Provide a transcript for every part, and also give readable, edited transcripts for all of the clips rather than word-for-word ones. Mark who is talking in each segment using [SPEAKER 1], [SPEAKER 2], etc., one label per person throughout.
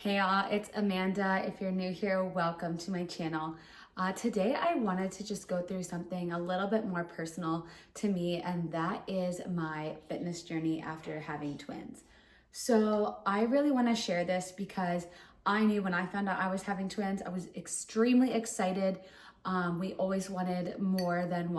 [SPEAKER 1] Hey y'all, it's Amanda. If you're new here, welcome to my channel. Today I wanted to just go through something a little bit more personal to me, and that is my fitness journey after having twins. So I really want to share this because I knew when I found out I was having twins, I was extremely excited. We always wanted more than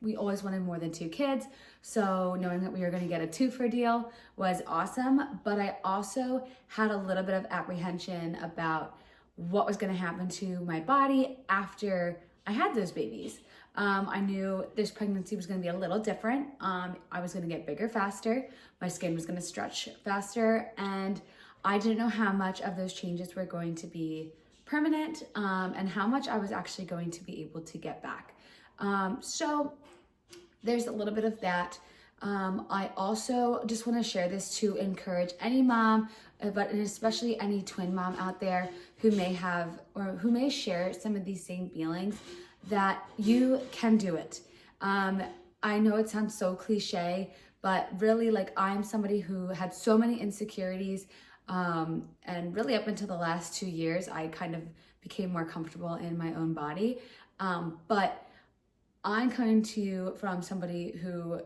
[SPEAKER 1] we always wanted more than two kids. So knowing that we were going to get a two-for deal was awesome. But I also had a little bit of apprehension about what was going to happen to my body after I had those babies. I knew this pregnancy was going to be a little different. I was going to get bigger faster. My skin was going to stretch faster. And I didn't know how much of those changes were going to be permanent and how much I was actually going to be able to get back. So there's a little bit of that. I also just want to share this to encourage any mom, but especially any twin mom out there who may have or who may share some of these same feelings, that you can do it. I know it sounds so cliche, but really, like, I'm somebody who had so many insecurities. And really up until the last 2 years, I kind of became more comfortable in my own body. But I'm coming to you from somebody who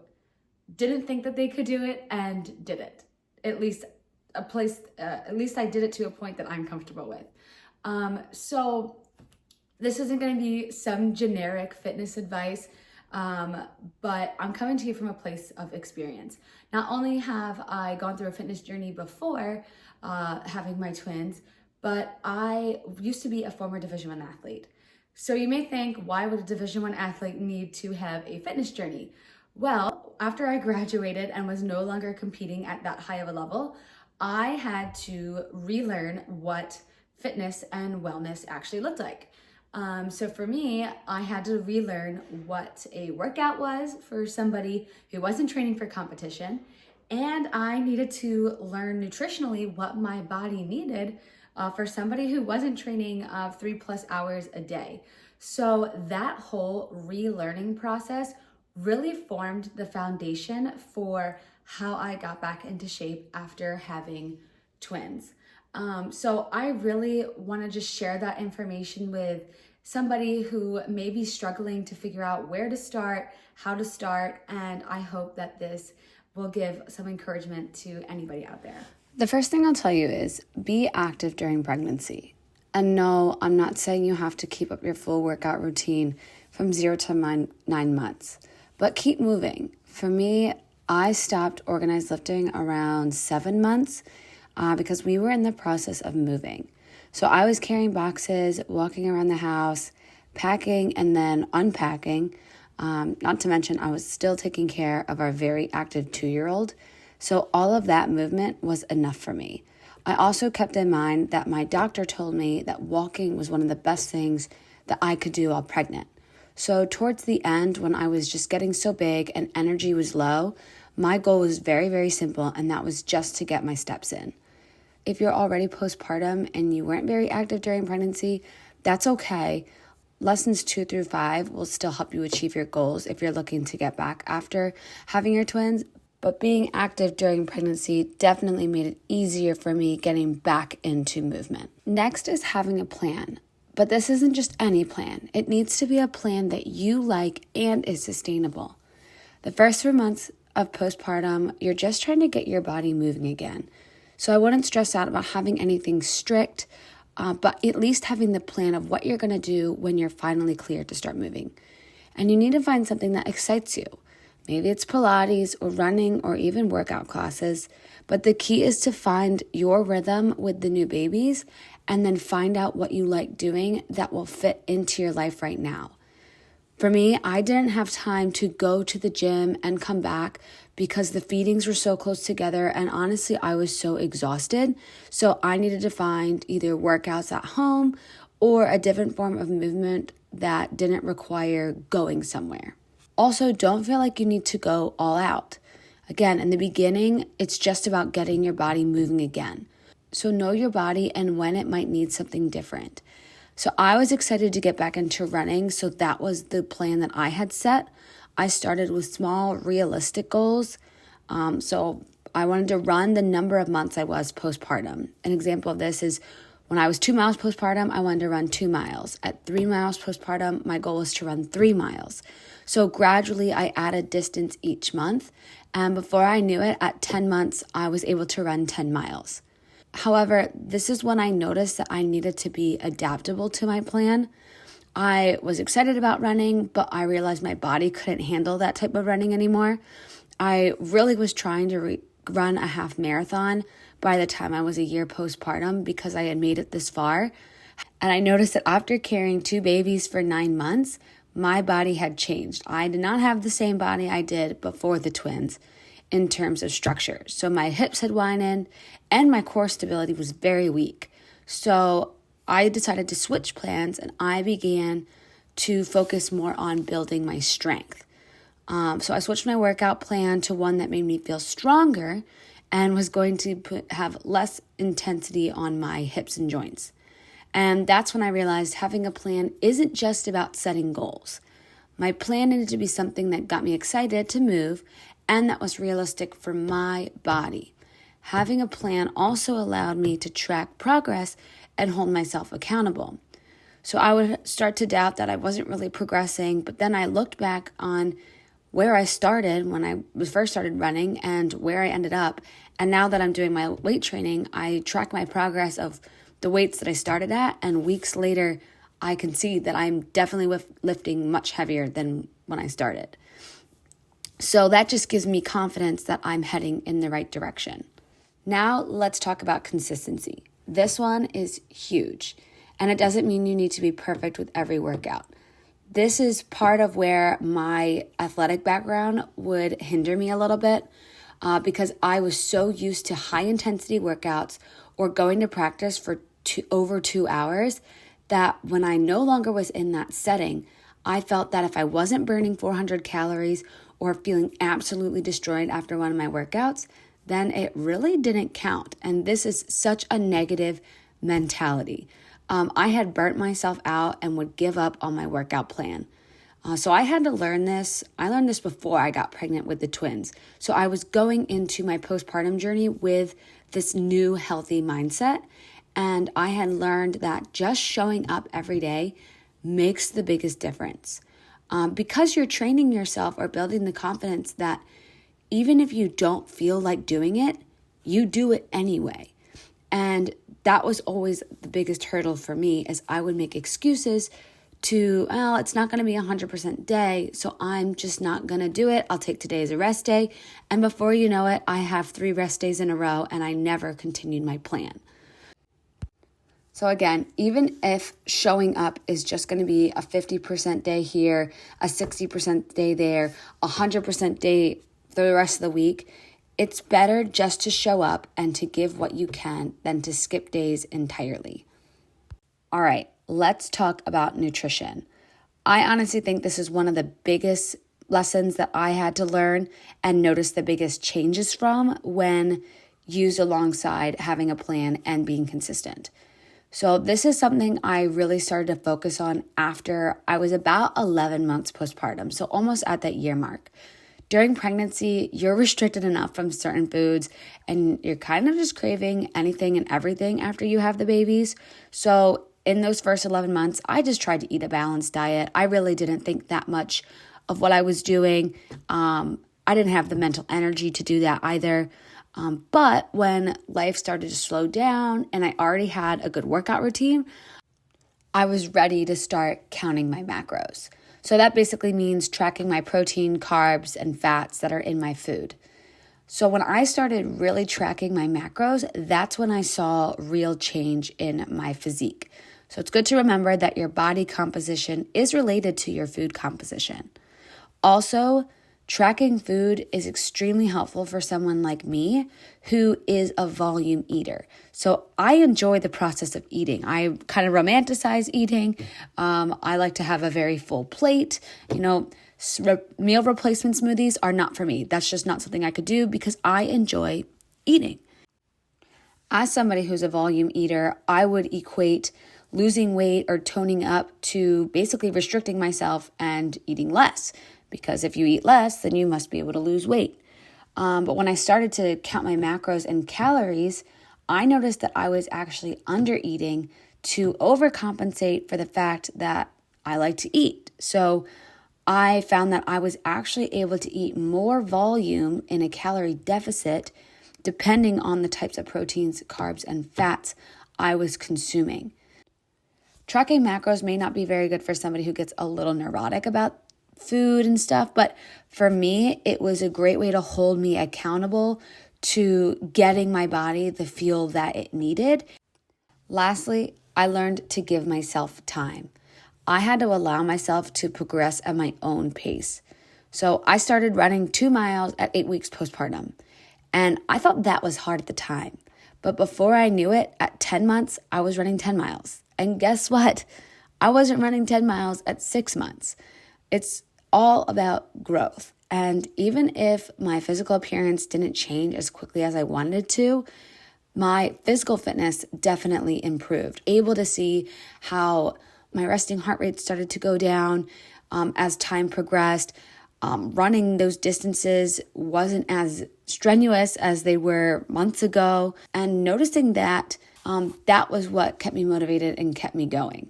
[SPEAKER 1] didn't think that they could do it and did it. At least I did it to a point that I'm comfortable with. So this isn't going to be some generic fitness advice, but I'm coming to you from a place of experience. Not only have I gone through a fitness journey before having my twins, but I used to be a former Division I athlete. So you may think, why would a Division I athlete need to have a fitness journey? Well, after I graduated and was no longer competing at that high of a level, I had to relearn what fitness and wellness actually looked like. So for me, I had to relearn what a workout was for somebody who wasn't training for competition. And I needed to learn nutritionally what my body needed for somebody who wasn't training 3+ hours a day. So that whole relearning process really formed the foundation for how I got back into shape after having twins. So I really want to just share that information with somebody who may be struggling to figure out where to start, how to start, and I hope that this will give some encouragement to anybody out there.
[SPEAKER 2] The first thing I'll tell you is be active during pregnancy. And no, I'm not saying you have to keep up your full workout routine from 0 to 9 months, but keep moving. For me, I stopped organized lifting around 7 months because we were in the process of moving. So I was carrying boxes, walking around the house, packing and then unpacking. Not to mention I was still taking care of our very active 2-year-old. So all of that movement was enough for me. I also kept in mind that my doctor told me that walking was one of the best things that I could do while pregnant. So towards the end, when I was just getting so big and energy was low, my goal was very, very simple, and that was just to get my steps in. If you're already postpartum and you weren't very active during pregnancy, that's okay. Lessons 2 through 5 will still help you achieve your goals if you're looking to get back after having your twins. But being active during pregnancy definitely made it easier for me getting back into movement. Next is having a plan. But this isn't just any plan. It needs to be a plan that you like and is sustainable. The first 3 months of postpartum, you're just trying to get your body moving again. So I wouldn't stress out about having anything strict, but at least having the plan of what you're going to do when you're finally cleared to start moving. And you need to find something that excites you. Maybe it's Pilates or running or even workout classes, but the key is to find your rhythm with the new babies and then find out what you like doing that will fit into your life right now. For me, I didn't have time to go to the gym and come back because the feedings were so close together, and honestly, I was so exhausted. So I needed to find either workouts at home or a different form of movement that didn't require going somewhere. Also, don't feel like you need to go all out. Again, in the beginning, it's just about getting your body moving again. So know your body and when it might need something different. So I was excited to get back into running, so that was the plan that I had set. I started with small, realistic goals. So I wanted to run the number of months I was postpartum. An example of this is when I was 2 miles postpartum, I wanted to run 2 miles. At 3 miles postpartum, my goal was to run 3 miles. So gradually I added distance each month. And before I knew it, at 10 months, I was able to run 10 miles. However, this is when I noticed that I needed to be adaptable to my plan. I was excited about running, but I realized my body couldn't handle that type of running anymore. I really was trying to run a half marathon by the time I was a year postpartum because I had made it this far. And I noticed that after carrying 2 babies for 9 months, my body had changed. I did not have the same body I did before the twins in terms of structure. So my hips had widened and my core stability was very weak. So I decided to switch plans and I began to focus more on building my strength. So I switched my workout plan to one that made me feel stronger and was going to have less intensity on my hips and joints. And that's when I realized having a plan isn't just about setting goals. My plan needed to be something that got me excited to move and that was realistic for my body. Having a plan also allowed me to track progress and hold myself accountable. So I would start to doubt that I wasn't really progressing, but then I looked back on where I started when I first started running and where I ended up. And now that I'm doing my weight training, I track my progress of the weights that I started at, and weeks later, I can see that I'm definitely lifting much heavier than when I started. So that just gives me confidence that I'm heading in the right direction. Now let's talk about consistency. This one is huge, and it doesn't mean you need to be perfect with every workout. This is part of where my athletic background would hinder me a little bit because I was so used to high intensity workouts or going to practice for over 2 hours that when I no longer was in that setting, I felt that if I wasn't burning 400 calories or feeling absolutely destroyed after one of my workouts, then it really didn't count. And this is such a negative mentality. I had burnt myself out and would give up on my workout plan. So I had to learn this. I learned this before I got pregnant with the twins. So I was going into my postpartum journey with this new healthy mindset. And I had learned that just showing up every day makes the biggest difference. Because you're training yourself or building the confidence that even if you don't feel like doing it, you do it anyway. And that was always the biggest hurdle for me, is I would make excuses to, well, it's not going to be a 100% day, so I'm just not going to do it. I'll take today as a rest day. And before you know it, I have 3 rest days in a row and I never continued my plan. So again, even if showing up is just going to be a 50% day here, a 60% day there, a 100% day for the rest of the week, it's better just to show up and to give what you can than to skip days entirely. All right, let's talk about nutrition. I honestly think this is one of the biggest lessons that I had to learn and notice the biggest changes from when used alongside having a plan and being consistent. So this is something I really started to focus on after I was about 11 months postpartum, so almost at that year mark. During pregnancy, you're restricted enough from certain foods and you're kind of just craving anything and everything after you have the babies. So in those first 11 months, I just tried to eat a balanced diet. I really didn't think that much of what I was doing. I didn't have the mental energy to do that either. But when life started to slow down and I already had a good workout routine, I was ready to start counting my macros. So that basically means tracking my protein, carbs, and fats that are in my food. So when I started really tracking my macros, that's when I saw real change in my physique. So it's good to remember that your body composition is related to your food composition. Also, tracking food is extremely helpful for someone like me who is a volume eater. So I enjoy the process of eating. I kind of romanticize eating. I like to have a very full plate. Meal replacement smoothies are not for me. That's just not something I could do because I enjoy eating. As somebody who's a volume eater, I would equate losing weight or toning up to basically restricting myself and eating less. Because if you eat less, then you must be able to lose weight. But when I started to count my macros and calories, I noticed that I was actually under eating to overcompensate for the fact that I like to eat. So I found that I was actually able to eat more volume in a calorie deficit depending on the types of proteins, carbs, and fats I was consuming. Tracking macros may not be very good for somebody who gets a little neurotic about food and stuff, but for me, it was a great way to hold me accountable to getting my body the fuel that it needed. Lastly, I learned to give myself time. I had to allow myself to progress at my own pace. So I started running 2 miles at 8 weeks postpartum, and I thought that was hard at the time. But before I knew it, at 10 months, I was running 10 miles. And guess what? I wasn't running 10 miles at 6 months. It's all about growth. And even if my physical appearance didn't change as quickly as I wanted it to, my physical fitness definitely improved. Able to see how my resting heart rate started to go down as time progressed. Running those distances wasn't as strenuous as they were months ago. And noticing that, that was what kept me motivated and kept me going.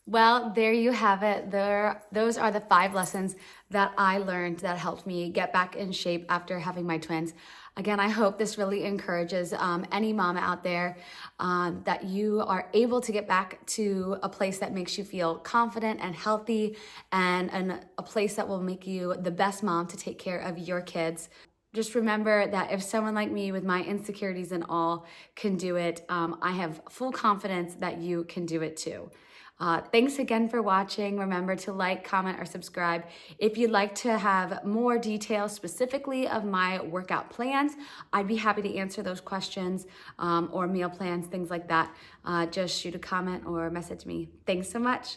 [SPEAKER 1] Well, there you have it. Those are the 5 lessons that I learned that helped me get back in shape after having my twins. Again, I hope this really encourages any mama out there that you are able to get back to a place that makes you feel confident and healthy, and a place that will make you the best mom to take care of your kids. Just remember that if someone like me with my insecurities and all can do it, I have full confidence that you can do it too. Thanks again for watching. Remember to like, comment, or subscribe. If you'd like to have more details specifically of my workout plans, I'd be happy to answer those questions, or meal plans, things like that. Just shoot a comment or message me. Thanks so much.